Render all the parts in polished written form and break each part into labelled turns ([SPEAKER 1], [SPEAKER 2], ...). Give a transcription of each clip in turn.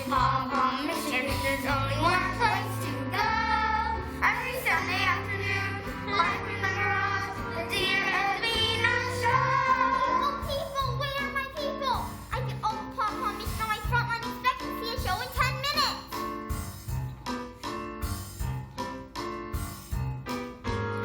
[SPEAKER 1] pom-pom mission. There's only one place to go. Every Sunday afternoon, live in the garage, the dear Edwina show.
[SPEAKER 2] People, where are my people? I get all the pom-pom mission on my front line expect to see a show in 10 minutes.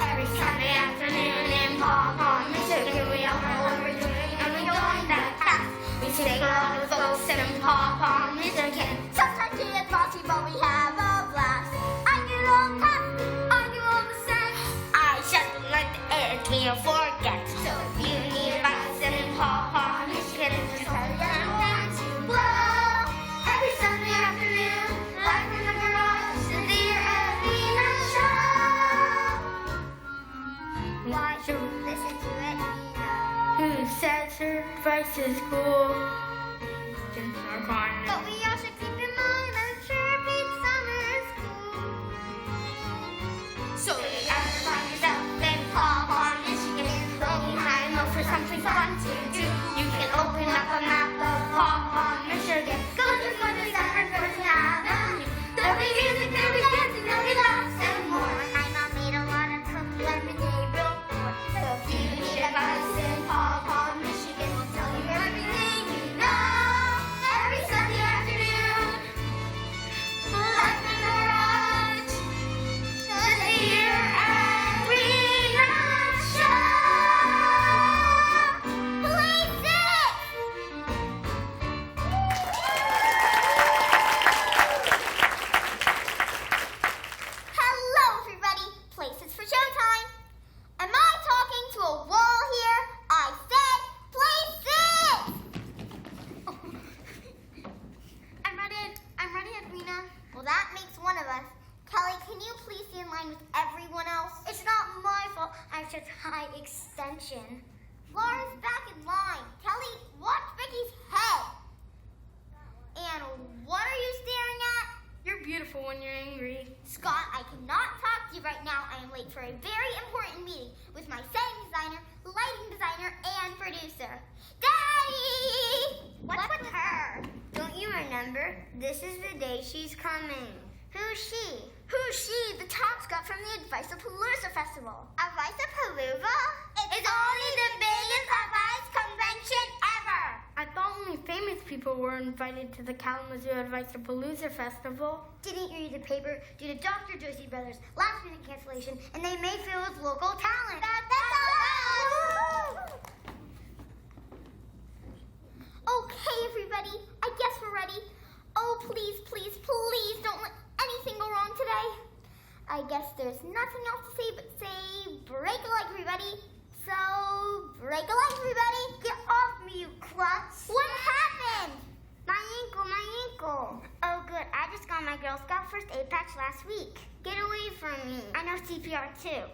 [SPEAKER 1] Every Sunday afternoon in pom-pom mission, we all know what we're doing and we're going that fast. We take a lot of folks in pom-pom mission.
[SPEAKER 2] Sometimes it's bossy, but we have a blast. I get all the pop, I get all the sense.
[SPEAKER 1] I just let the Edwina forget. So if you need advice in pom-pom mission, just tell them when to blow. Every Sunday afternoon, live in the garage, the dear Edwina show.
[SPEAKER 2] Why should we listen to it?
[SPEAKER 1] Who says her advice is cool?
[SPEAKER 2] But we all should keep in mind that sure beats summer school.
[SPEAKER 1] So if you ever find yourself in pom-pom Michigan, looking high and low for something fun to do, you can open up a map of pom-pom Michigan. Go to the summer first avenue. There'll be music, there'll be dancing, there'll be laughs and more.
[SPEAKER 2] My mom made a lot of cookies every day, real poor.
[SPEAKER 1] So if you need advice in pom-pom Michigan, we'll tell you everything you know. Every Sunday afternoon, live in the garage, the dear Edwina show.
[SPEAKER 2] Please sit! Hello, everybody. Places for showtime. Am I talking to a wall here? I said places! I'm ready, Edwina. Well, that makes one of us. Kelly, can you please be in line with everyone else? It's not my fault. I just high extension. Laura's back in line. Kelly, watch Vicky's head. And what are you staring at?
[SPEAKER 1] You're beautiful when you're angry.
[SPEAKER 2] Scott, I cannot talk to you right now. I am late for a very important meeting with my setting designer, lighting designer, and producer. Daddy! What's with her?
[SPEAKER 1] Don't you remember? This is the day she's coming.
[SPEAKER 2] Who's she? Who's she? The top Scott from the Advice-a-Palooza Festival. Advice-a-Palooza? It's only the biggest advice convention ever.
[SPEAKER 1] I thought only famous people were invited to the Kalamazoo Advice-a-Palooza Festival.
[SPEAKER 2] Didn't you read the paper? Due to Dr. Josie Brothers' last-minute cancellation, and they may fill with local talent. Okay, everybody. I guess we're ready. Oh, please, please, please don't let anything go wrong today. I guess there's nothing else to say but say break a leg, everybody. So, break a leg, everybody. Get off me, you klutz. What happened?
[SPEAKER 1] My ankle.
[SPEAKER 2] Oh, good. I just got my Girl Scout first aid patch last week.
[SPEAKER 1] Get away from me.
[SPEAKER 2] I know CPR too.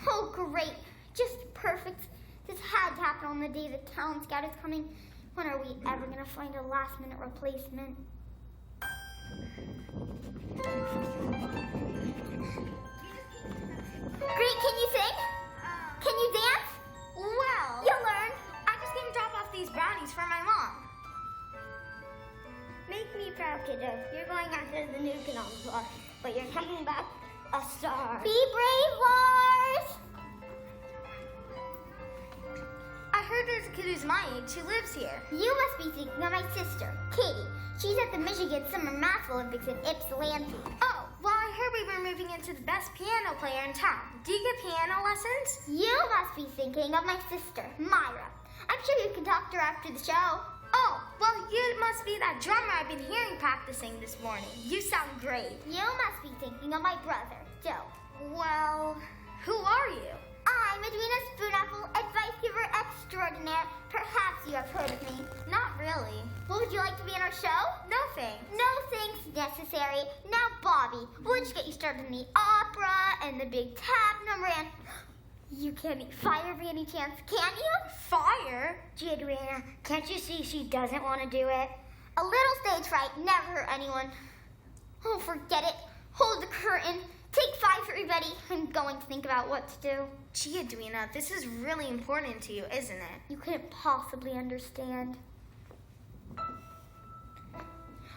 [SPEAKER 2] Oh, great. Just perfect. This had to happen on the day the Town Scout is coming. When are we ever going to find a last-minute replacement? Great, can you sing? Can you dance?
[SPEAKER 1] Well,
[SPEAKER 2] You'll learn.
[SPEAKER 1] I just came to drop off these brownies for my mom. Make me proud, kiddo. You're going after the new kid on the block, but you're coming back a star.
[SPEAKER 2] Be brave, Lars.
[SPEAKER 1] I heard there's a kid who's my age who lives here.
[SPEAKER 2] You must be thinking of my sister, Katie. She's at the Michigan Summer Math Olympics in Ypsilanti.
[SPEAKER 1] Oh, well, I heard we were moving into the best piano player in town. Do you get piano lessons?
[SPEAKER 2] You must be thinking of my sister, Myra. I'm sure you can talk to her after the show.
[SPEAKER 1] Oh, well, you must be that drummer I've been hearing practicing this morning. You sound great.
[SPEAKER 2] You must be thinking of my brother, Joe.
[SPEAKER 1] Well, who are you?
[SPEAKER 2] I'm Edwina Spoonapple, advice giver extraordinaire. Perhaps you have heard of me.
[SPEAKER 1] Not really.
[SPEAKER 2] Well, would you like to be in our show?
[SPEAKER 1] No thanks.
[SPEAKER 2] No thanks necessary. Now, Bobby, we'll just get you started in the opera and the big tap number, and you can't eat fire by any chance, can you?
[SPEAKER 1] Fire?
[SPEAKER 2] Gee, Edwina, can't you see she doesn't want to do it? A little stage fright never hurt anyone. Oh, forget it. Hold the curtain. Take 5 for everybody. I'm going to think about what to do.
[SPEAKER 1] Gee, Edwina, this is really important to you, isn't it?
[SPEAKER 2] You couldn't possibly understand.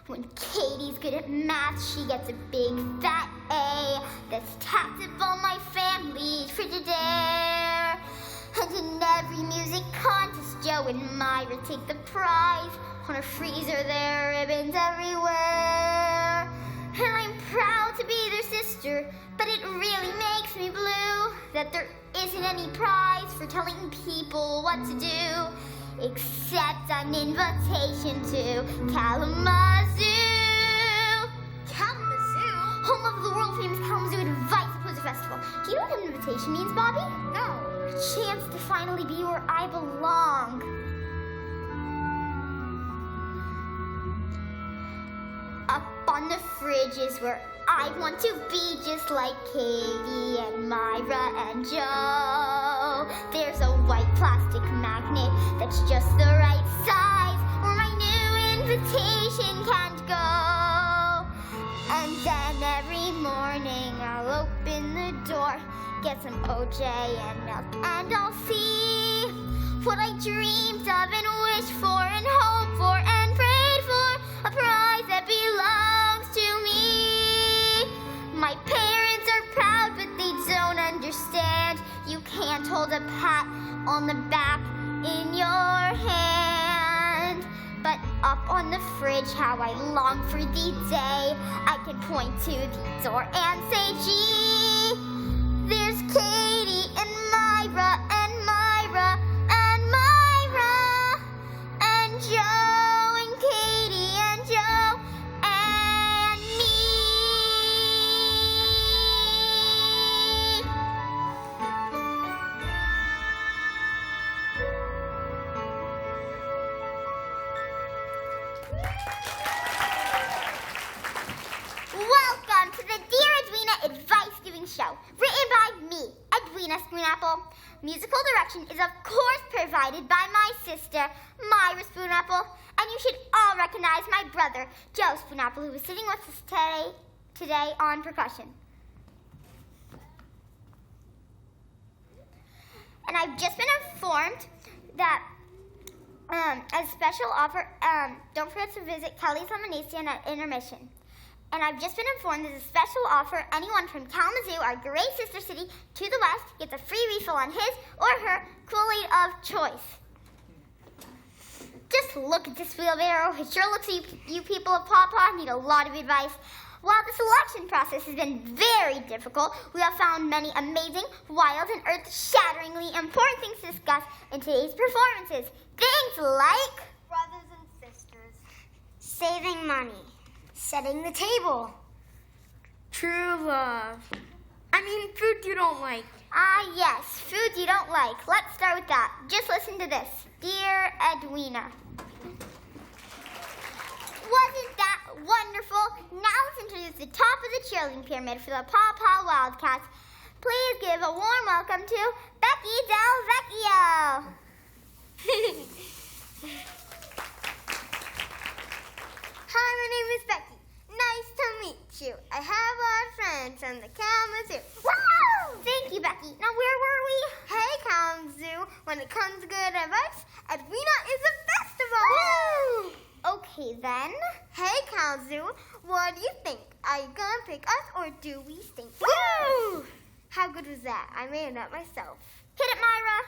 [SPEAKER 2] When Katie's good at math, she gets a big fat A. That's taxable my family Frigidaire. And in every music contest, Joe and Myra take the prize. On her freezer, there are ribbons everywhere. And I'm proud to be their sister, but it really makes me blue that there isn't any prize for telling people what to do, except an invitation to Kalamazoo.
[SPEAKER 1] Kalamazoo?
[SPEAKER 2] Home of the world-famous Kalamazoo Advice Poser Festival. Do you know what an invitation means, Bobby?
[SPEAKER 1] No.
[SPEAKER 2] A chance to finally be where I belong. Up on the fridge is where I want to be, just like Katie and Myra and Joe. There's a white plastic magnet that's just the right size, where my new invitation can't go. And then every morning I'll open the door, get some OJ and milk, and I'll see what I dreamed of and wished for and hoped for and prayed for, a prize that belongs to me. My parents are proud, but they don't understand. You can't hold a pat on the back in your hand. But up on the fridge, how I long for the day I can point to the door and say, gee, there's Katie and Myra and Myra and Myra and Joe and Katie and Joe and me. Welcome to the Dear Edwina Advice Giving Show, written by me, Edwina Spoonapple. Musical direction is of course provided by my sister, Myra Spoonapple, and you should all recognize my brother, Joe Spoonapple, who is sitting with us today on percussion. And I've just been informed that a special offer, don't forget to visit Kelly's Lemonade Stand at intermission. And I've just been informed there's a special offer. Anyone from Kalamazoo, our great sister city, to the west gets a free refill on his or her Kool-Aid of choice. Just look at this wheelbarrow. It sure looks like you people of Pawpaw need a lot of advice. While the selection process has been very difficult, we have found many amazing, wild, and earth-shatteringly important things to discuss in today's performances. Things like
[SPEAKER 1] Brothers and sisters.
[SPEAKER 2] saving money, setting the table.
[SPEAKER 1] True love. I mean, food you don't like.
[SPEAKER 2] Ah, yes, food you don't like. Let's start with that. Just listen to this. Dear Edwina. Wasn't that wonderful? Now let's introduce the top of the cheerleading pyramid for the Pawpaw Wildcats. Please give a warm welcome to Becky Del Vecchio.
[SPEAKER 1] Hi, my name is Becky. Nice to meet you. I have our friends from the Kalamazoo.
[SPEAKER 2] Wow! Thank you, Becky. Now where were we?
[SPEAKER 1] Hey, Kalamazoo. When it comes to good advice, Edwina is the best of all.
[SPEAKER 2] Woo! Okay then.
[SPEAKER 1] Hey, Kalamazoo. What do you think? Are you gonna pick us or do we stink?
[SPEAKER 2] Woo!
[SPEAKER 1] How good was that? I made it up myself.
[SPEAKER 2] Hit it, Myra.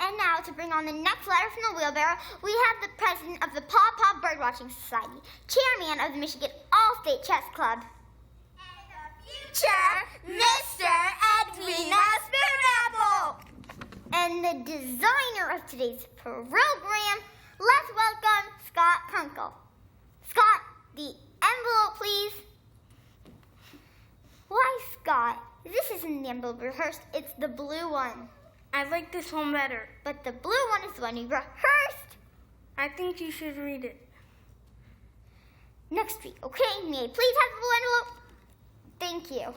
[SPEAKER 2] And now, to bring on the next letter from the wheelbarrow, we have the president of the Pawpaw Birdwatching Society, chairman of the Michigan All-State Chess Club,
[SPEAKER 1] And the future, Mr. Edwina Spoonapple.
[SPEAKER 2] and the designer of today's program. Let's welcome Scott Kunkel. Scott, the envelope, please. Why, Scott? This isn't the envelope rehearsed. It's the blue one.
[SPEAKER 1] I like this one better.
[SPEAKER 2] But the blue one is the one you rehearsed
[SPEAKER 1] I think you should read it.
[SPEAKER 2] next week. Okay, may I please have the blue envelope? Thank you.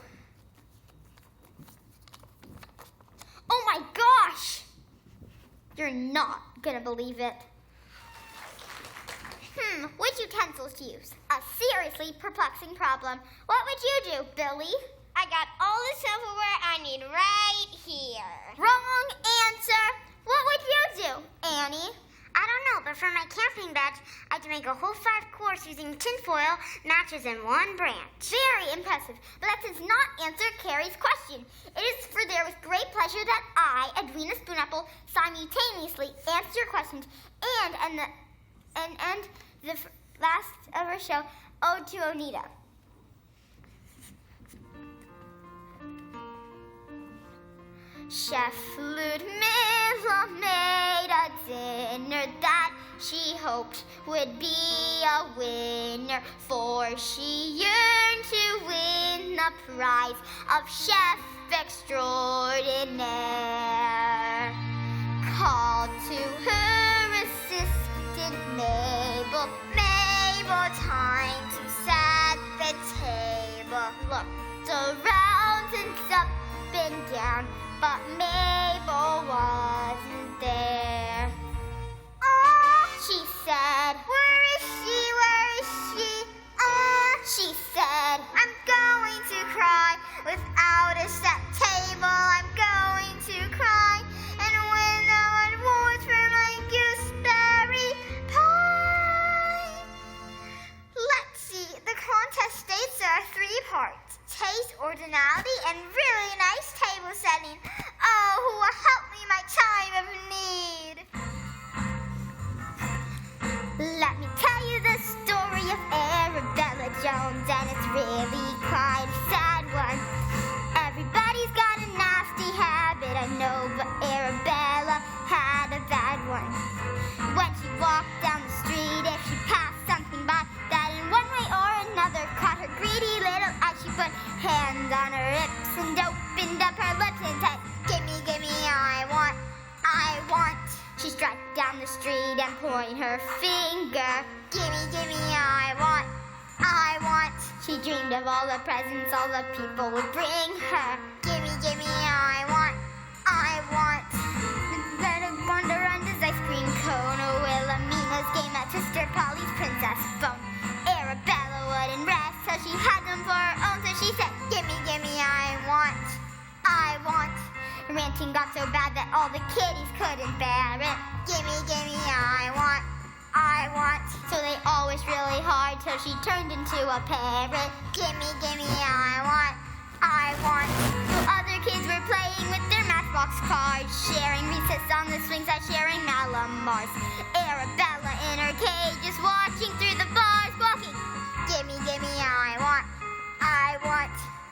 [SPEAKER 2] Oh my gosh! You're not gonna believe it. Which utensils to use? A seriously perplexing problem. What would you do, Billy?
[SPEAKER 1] I got all the silverware I need right here.
[SPEAKER 2] Wrong answer. What would you do, Annie?
[SPEAKER 3] I don't know, but for my camping badge,
[SPEAKER 2] just using tinfoil, matches, and one branch. Very impressive. But that does not answer Carrie's question. It is for there with great pleasure that I, Edwina Spoonapple, simultaneously answer your questions and end the last of our show, Ode to Onita. Chef Ludmilla made a dinner that she hoped would be a winner, for she yearned to win the prize of Chef Extraordinaire. Called to her assistant Mabel, Mabel, time to set the table. Looked around and up and down, but Mabel wasn't there. Oh, she said, where is she, where is she? She said, I'm going to cry. Without a set table, I'm going to cry. And when no one wants for my gooseberry pie. Let's see, the contest states there are 3 parts: taste, ordinality, and really nice table setting. Oh, who will help me in my time of need? Let me tell you the story of Arabella Jones, and it's really quite a sad one. Everybody's got a nasty habit, I know, but Arabella had a bad one. When she walked down the street, if she passed something by that in one way or another caught her greedy little eye, she put hands on her hips and opened up her lips and said, gimme, gimme, I want. She struck down the street and pointed her finger. Gimme, gimme, I want. She dreamed of all the presents all the people would bring her. Gimme, gimme, I want. Then a Wonderunda's ice cream cone, a Wilhelmina's game at Sister Polly's princess bone. Arabella wouldn't rest till she had them for her own, so she said, gimme, gimme, I want. Ranting got so bad that all the kitties couldn't bear it. Gimme, gimme, I want. So they all wished really hard till she turned into a parrot. Gimme, gimme, I want. So other kids were playing with their matchbox cards, sharing recess on the swings at sharing Malamars. Arabella in her cage just watching through the bars, walking. Gimme, gimme, I want.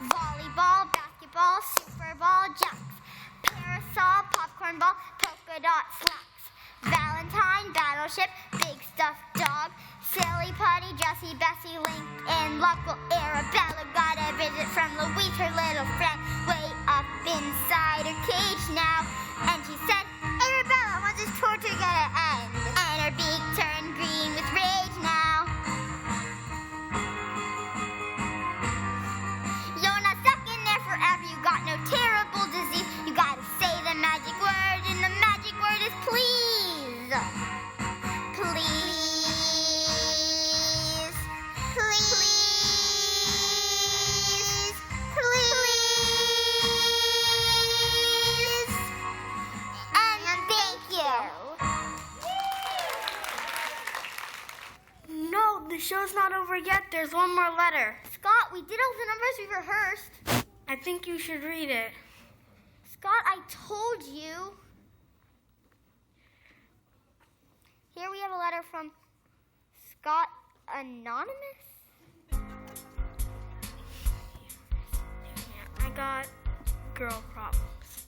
[SPEAKER 2] Volleyball, basketball, super ball, jumps, parasol, popcorn ball, polka dot slacks, Valentine, battleship, big stuffed dog, silly putty, Jessie, Bessie, Link, and Luck. Well, Arabella got a visit from Louise, her little friend, way up inside her cage now. And she said, Arabella, when's this torture gonna end? And her beak turned green with rage now. You're not stuck in there forever, you got no terrible disease. You gotta say the magic word, and the magic word is please.
[SPEAKER 1] The show's not over yet. There's one more letter.
[SPEAKER 2] Scott, we did all the numbers we rehearsed.
[SPEAKER 1] I think you should read it.
[SPEAKER 2] Scott, I told you. Here we have a letter from Scott Anonymous.
[SPEAKER 1] I got girl problems.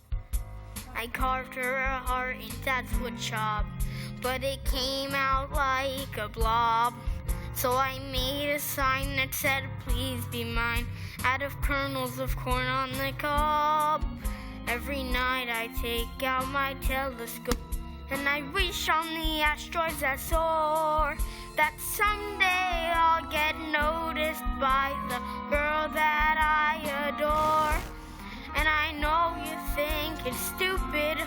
[SPEAKER 1] I carved her a heart in Dad's wood shop, but it came out like a blob. So I made a sign that said, please be mine, out of kernels of corn on the cob. Every night I take out my telescope and I wish on the asteroids that soar, that someday I'll get noticed by the girl that I adore. And I know you think it's stupid,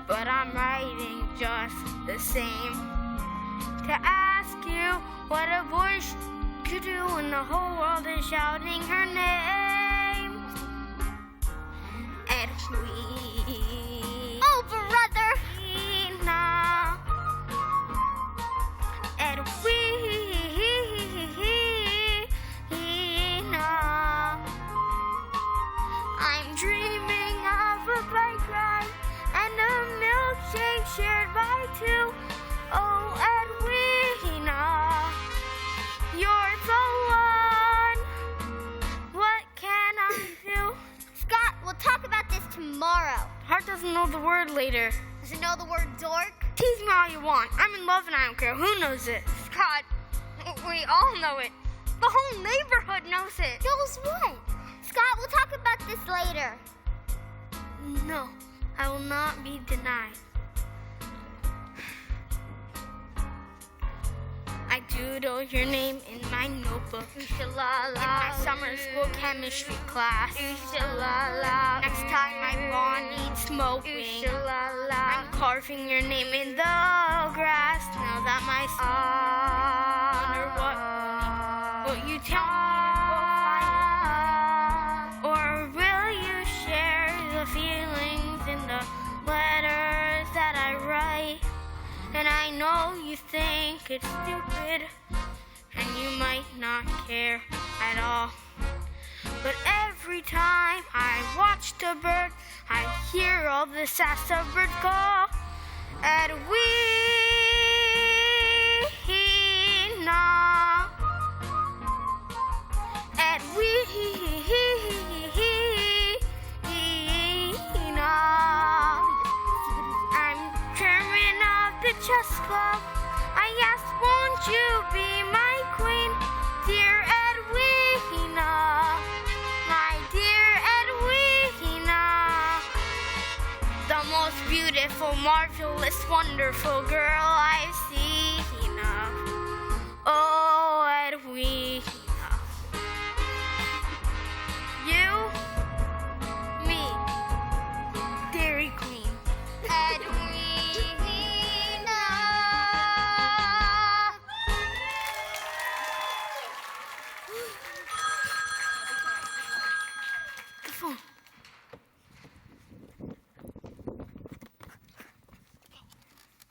[SPEAKER 1] but I'm writing just the same, to ask you what a boy could do when the whole world is shouting her name. Edwina.
[SPEAKER 2] Oh, brother.
[SPEAKER 1] Edwina. Oh, Edwina, you're the one. What can I do?
[SPEAKER 2] Scott, we'll talk about this tomorrow.
[SPEAKER 1] Heart doesn't know the word later.
[SPEAKER 2] Does it know the word dork?
[SPEAKER 1] Tease me all you want. I'm in love and I don't care who knows it. Scott, we all know it. The whole neighborhood knows it.
[SPEAKER 2] Knows what? Scott, we'll talk about this later.
[SPEAKER 1] No, I will not be denied. I doodled your name in my notebook. In my summer school chemistry class. Next time my lawn needs mowing, I'm carving your name in the grass. Now that my son wonder what will you tell me? Or will you share the feelings in the letters that I write? And I know you think it's stupid, and you might not care at all. But every time I watch the bird, I hear all the sass of bird call. Edwina, I'm chairman of the chess club. I asked, won't you be my queen, dear Edwina, my dear Edwina, the most beautiful, marvelous, wonderful girl I've seen. Oh, Edwina, you, me, Dairy Queen.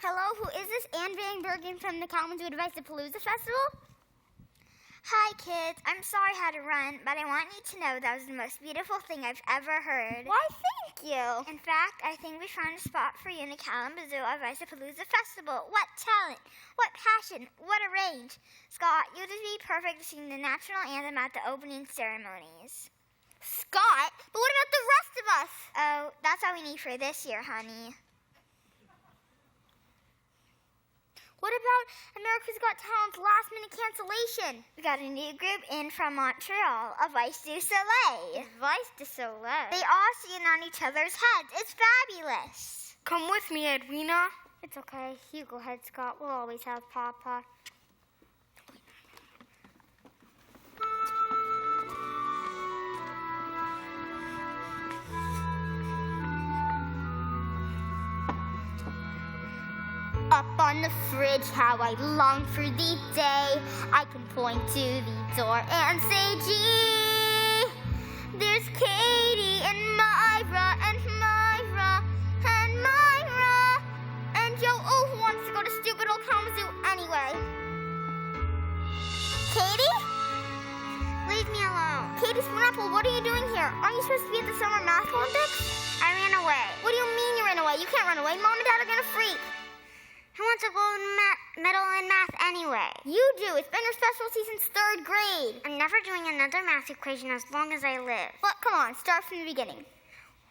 [SPEAKER 2] Hello, who is this? Anne Van Bergen from the Kalamazoo Advice-a-Palooza Festival? Hi, kids. I'm sorry I had to run, but I want you to know that was the most beautiful thing I've ever heard. Why, thank you. In fact, I think we found a spot for you in the Kalamazoo Advice-a-Palooza Festival. What talent, what passion, what a range. Scott, you'd be perfect to sing the national anthem at the opening ceremonies. Scott? But what about the rest of us? Oh, that's all we need for this year, honey. What about America's Got Talent's last-minute cancellation? We got a new group in from Montreal, Advice du Soleil. Advice du Soleil? They all sing on each other's heads. It's fabulous.
[SPEAKER 1] Come with me, Edwina.
[SPEAKER 2] It's okay. You go ahead, Scott. We'll always have Papa. Up on the fridge, how I long for the day I can point to the door and say, gee, there's Katie and Myra and Myra and Myra and Joe, who wants to go to stupid old Kalamazoo anyway. Katie? Leave me alone. Katie Spoonapple, what are you doing here? Aren't you supposed to be at the Summer Math Olympics? I ran away. What do you mean you ran away? You can't run away. Mom and Dad are gonna freak. Who wants a gold medal in math anyway? You do. It's been your specialty since 3rd grade. I'm never doing another math equation as long as I live. But come on, start from the beginning.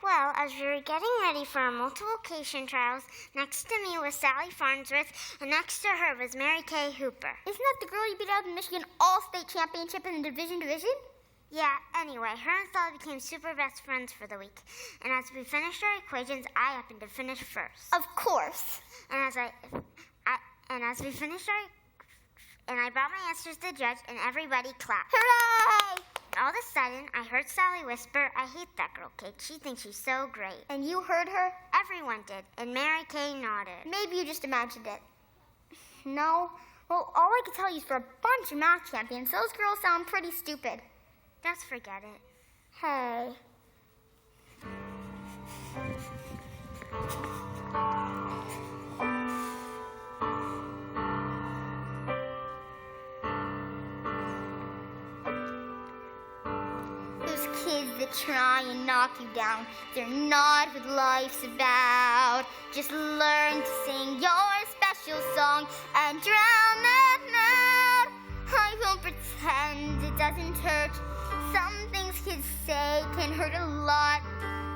[SPEAKER 2] Well, as we were getting ready for our multiplication trials, next to me was Sally Farnsworth, and next to her was Mary Kay Hooper. Isn't that the girl you beat out in the Michigan All-State Championship in the division? Yeah, anyway, her and Sally became super best friends for the week. And as we finished our equations, I happened to finish first. Of course. And as we finished and I brought my answers to the judge, and everybody clapped. Hooray! All of a sudden, I heard Sally whisper, I hate that girl, Kate. She thinks she's so great. And you heard her? Everyone did, and Mary Kay nodded. Maybe you just imagined it. No? Well, all I can tell you is for a bunch of math champions, those girls sound pretty stupid. Just forget it. Hey. Those kids that try and knock you down, they're not what life's about. Just learn to sing your special special song and drown them out. I won't pretend it doesn't hurt. Some things kids say can hurt a lot,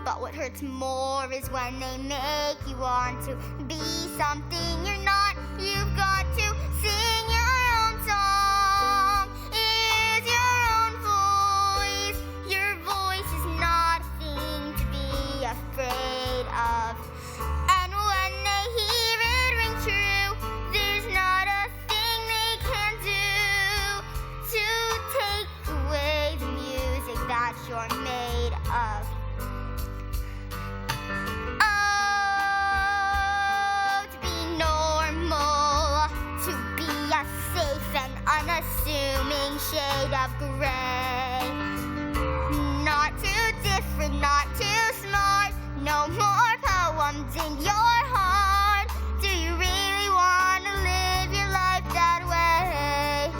[SPEAKER 2] but what hurts more is when they make you want to be something you're not. You've got to sing your own song. Use your own voice. Your voice is not a thing to be afraid of. And when they hear it ring true, there's not a thing they can do to take away the music that you're made of. Unassuming shade of gray. Not too different, not too smart. No more poems in your heart. Do you really want to live your life that way?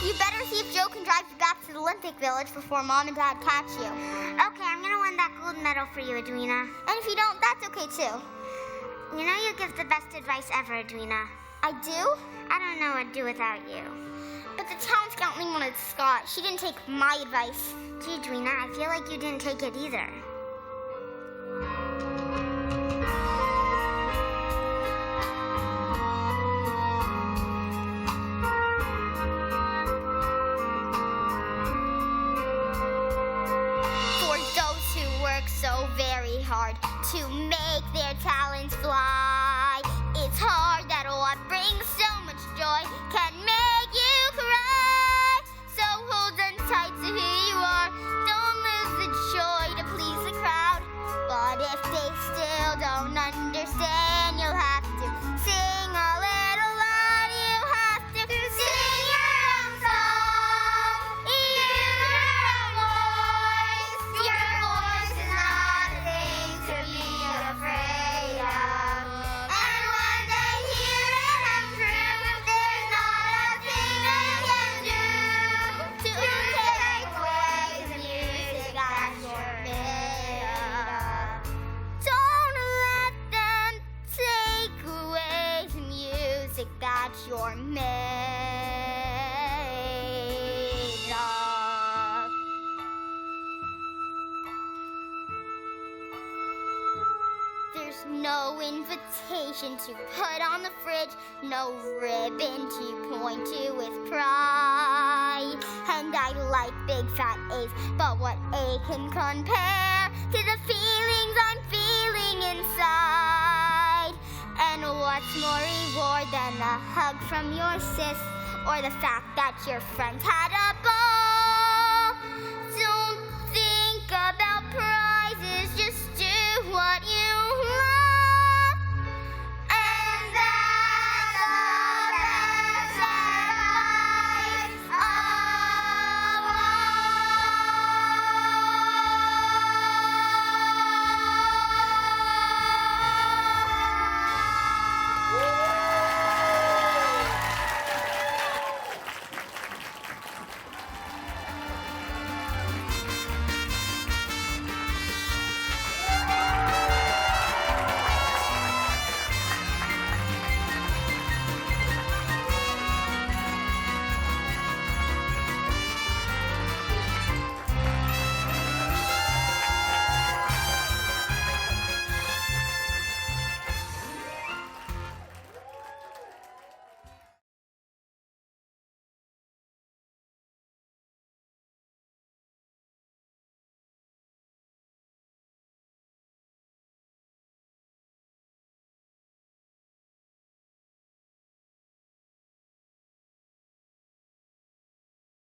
[SPEAKER 2] You better see if Joe can drive you back to the Olympic Village before Mom and Dad catch you. Okay, I'm gonna win that gold medal for you, Edwina. And if you don't, that's okay too.
[SPEAKER 1] You know you give the best advice ever, Edwina.
[SPEAKER 2] I do?
[SPEAKER 1] I don't know what I'd do without you.
[SPEAKER 2] But the town scout only wanted Scott. She didn't take my advice.
[SPEAKER 1] Gee, Edwina, I feel like you didn't take it either.
[SPEAKER 2] For those who work so very hard to make their talents fly, it's hard that what brings so much joy can make you cry. So hold on tight to who you are. Don't lose the joy to please the crowd. But if they still don't understand, you'll have to sing a little loud. You have to sing your own song. Use your own voice. Your voice is not a thing to be afraid of. And when they hear it come true, there's not a thing they can do to take away the music that you're made of. Don't let them take away the music that you're made of. There's no invitation to put on the fridge, no ribbon to point to with pride. And I like big fat A's, but what A can compare to the feelings I'm feeling inside? And what's more reward than a hug from your sis, or the fact that your friends had a ball?